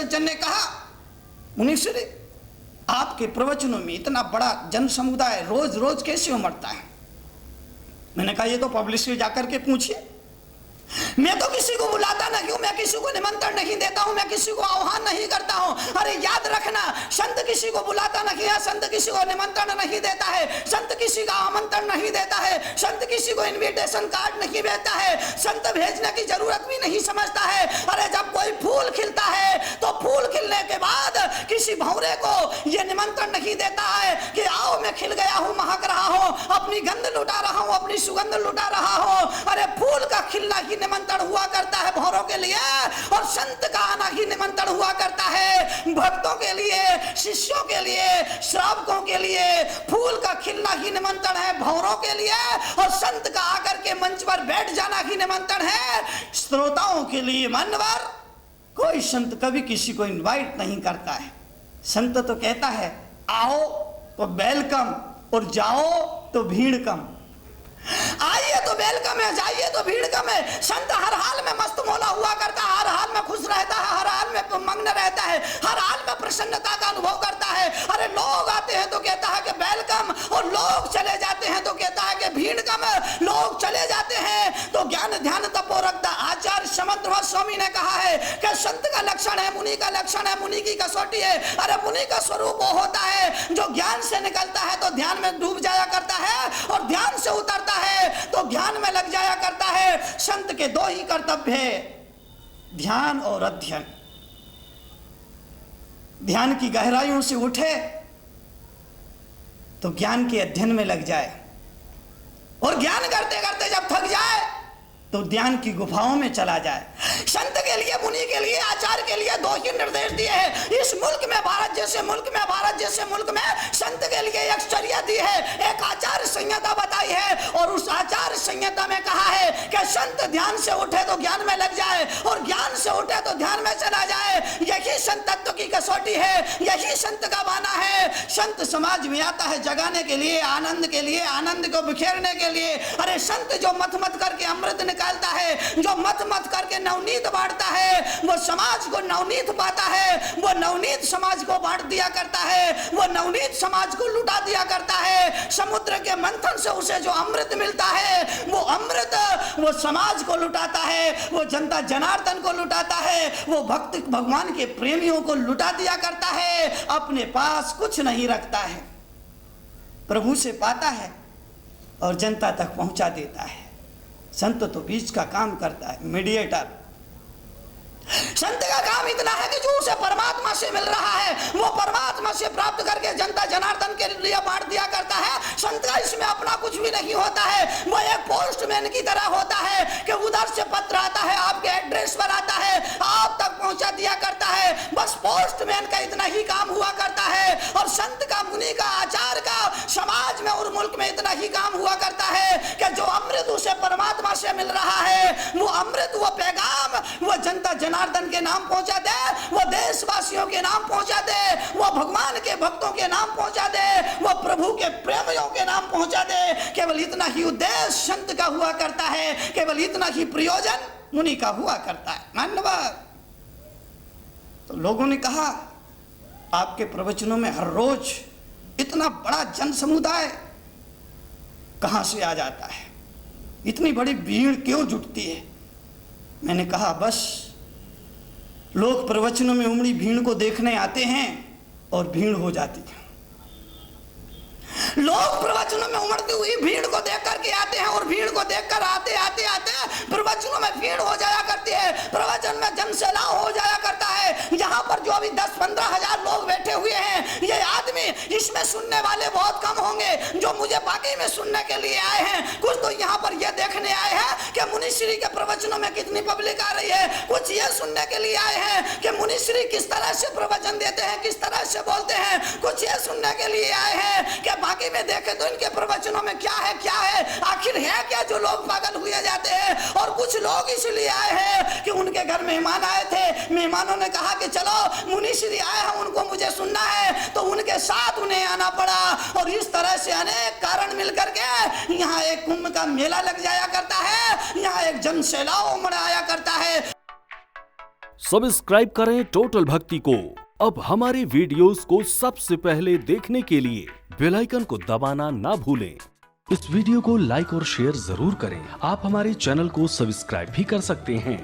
सज्जन ने कहा, मुनीश्वरी आपके प्रवचनों में इतना बड़ा जन समुदाय रोज रोज कैसे उमड़ता है? मैंने कहा ये तो पब्लिशर जाकर के पूछिए, मैं तो किसी को बुलाता नहीं हूं, मैं किसी को निमंत्रण नहीं देता हूं, मैं किसी को आह्वान नहीं करता हूं। अरे याद रखना, संत किसी को बुलाता नहीं है, संत किसी को निमंत्रण नहीं देता है, संत किसी का आमंत्रण नहीं देता है, संत किसी को इनविटेशन कार्ड नहीं भेजता है, संत भेजने की जरूरत भी नहीं समझता है। अरे जब कोई फूल खिलता है तो फूल खिलने के बाद किसी भंवरे को यह निमंत्रण नहीं देता है कि आओ मैं खिल गया हूं, महक रहा हूं, अपनी गंध लुटा रहा हूं, अपनी सुगंध लुटा रहा हूं। अरे फूल का खिलना ही निमंत्रण हुआ करता है भौरों के लिए, और संत का आना ही निमंत्रण हुआ करता है भक्तों के लिए, शिष्यों के लिए, श्रावकों के लिए। फूल का खिलना ही निमंत्रण है भौरों के लिए, और संत का आकर के मंच पर बैठ जाना ही निमंत्रण है श्रोताओं के लिए। मान्यवर, कोई संत कभी किसी को इनवाइट नहीं करता है। संत तो कहता है आओ तो वेलकम, और जाओ तो भीड़ कम। आइए तो वेलकम है, जाइए तो भीड़ कम है। संत हर हाल में मस्त मौला हुआ करता है, हर हाल में खुश रहता है, हर हाल में मग्न रहता है, हर हाल में प्रसन्नता का अनुभव करता है। अरे लोग आते हैं तो कहता है कि वेलकम, और लोग चले जाते हैं तो कहता है कि भीड़ कम। लोग चले जाते हैं तो ज्ञान ध्यान तपो रखता। आचार्य समंत स्वामी ने कहा है कि संत का लक्षण है, मुनि का लक्षण है, मुनि की कसौटी है। अरे मुनि का स्वरूप वो होता है जो ज्ञान से निकलता है तो ध्यान में डूब जाया करता है, और ध्यान से उतरता है तो ज्ञान में लग जाया करता है। संत के दो ही कर्तव्य है, ध्यान और अध्ययन। ध्यान की गहराइयों से उठे तो ज्ञान के अध्ययन में लग जाए, और ज्ञान करते करते जब थक जाए तो ध्यान की गुफाओं में चला जाए। संत के लिए, मुनि के लिए, आचार्य के लिए दो ही निर्देश दिए हैं इस मुल्क में, भारत जैसे मुल्क में, भारत जैसे मुल्क में संत के लिए एक चर्या दी है, एक आचार संहिता बताई है, और उस आचार संहिता में कहा है कि संत ध्यान से उठे तो ज्ञान में लग जाए, और ज्ञान से उठे तो ध्यान में चला जाए। यही संतत्व की कसौटी है, यही संत का बाना है। संत समाज में आता है जगाने के लिए, आनंद के लिए, आनंद को बिखेरने के लिए। अरे संत जो मत मत करके अमृत निकालता है, जो मत मत करके नवनीत बांटता है, वो समाज को नवनीत पाता है, वो नवनीत समाज को बांट दिया करता है, वो नवनीत समाज को लुटा दिया करता है। समुद्र के मंथन से उसे जो अमृत मिलता है, वो अमृत वो समाज को लुटाता है, वो जनता जनार्दन को लुटाता है, वो भक्त भगवान के प्रेमियों को लुटा दिया करता है। अपने पास कुछ नहीं रखता है, प्रभु से पाता है और जनता तक पहुंचा देता है। संत तो बीच का काम करता है, मीडिएटर। संत का काम इतना है कि जो उसे परमात्मा से मिल रहा है वो परमात्मा से प्राप्त करके जनता जनार्दन के लिए बांट दिया करता है। संत का इसमें अपना कुछ भी नहीं होता है, वो एक पोस्टमैन की तरह होता है कि उधर से पत्र आता है, आपके एड्रेस पर आता है, आप तक पहुंचा दिया करता है। बस पोस्टमैन का इतना ही काम हुआ करता है। और संत का, मुनि का, आचार्य का समाज में और मुल्क में इतना ही काम हुआ करता है कि जो अमृत उसे परमात्मा से मिल रहा है, वो अमृत, वो पैगाम वो जनता जनार्दन के नाम पहुंचा दे, वो देशवासियों के नाम पहुंचा दे, वो भगवान के भक्तों के नाम पहुंचा दे, वो प्रभु के प्रेमियों के नाम पहुंचा दे। केवल इतना ही उद्देश्य संत का हुआ करता है, केवल इतना ही प्रयोजन मुनि का हुआ करता है। मान्यवर, तो लोगों ने कहा आपके प्रवचनों में हर रोज इतना बड़ा जन समुदाय कहां से आ जाता है, इतनी बड़ी भीड़ क्यों जुटती है? मैंने कहा बस लोग प्रवचनों में उमड़ी भीड़ को देखने आते हैं और भीड़ हो जाती है। लोग प्रवचनों में उमड़ती हुई भीड़ को देख करके आते हैं, और भीड़ को देखकर आते आते आते प्रवचनों में भीड़ हो जाया करती है, प्रवचन में जनसैलाब हो जाया करता है। यहाँ पर जो अभी 10-15 हजार लोग बैठे हुए हैं, ये आदमी, इसमें सुनने वाले बहुत कम होंगे जो मुझे बाकी में सुनने के लिए आए हैं। कुछ तो यहाँ पर ये देखने आए हैं कि मुनिश्री के प्रवचनों में कितनी पब्लिक आ रही है, कुछ ये सुनने के लिए आए हैं कि मुनिश्री किस तरह से प्रवचन देते हैं, किस तरह से बोलते हैं, कुछ ये सुनने के लिए आए हैं कि बाकी में देखे तो इनके प्रवचनों में क्या है, आखिर है क्या जो लोग पागल हुए जाते हैं। और कुछ लोग इसलिए आए हैं कि उनके घर मेहमान आए थे, मेहमानों ने कहा कि चलो मुनिश्री आए हैं, उनको मुझे सुनना है, तो उनके साथ उन्हें आना पड़ा। और इस तरह से अनेक कारण मिलकर के यहाँ एक कुंभ का मेला लग जाया करता है, यहाँ एक जनसैलाब उमड़ आया करता है। सब्सक्राइब करें टोटल भक्ति को। अब हमारे वीडियोस को सबसे पहले देखने के लिए बेल आइकन को दबाना ना भूलें। इस वीडियो को लाइक और शेयर जरूर करें। आप हमारे चैनल को सब्सक्राइब भी कर सकते हैं।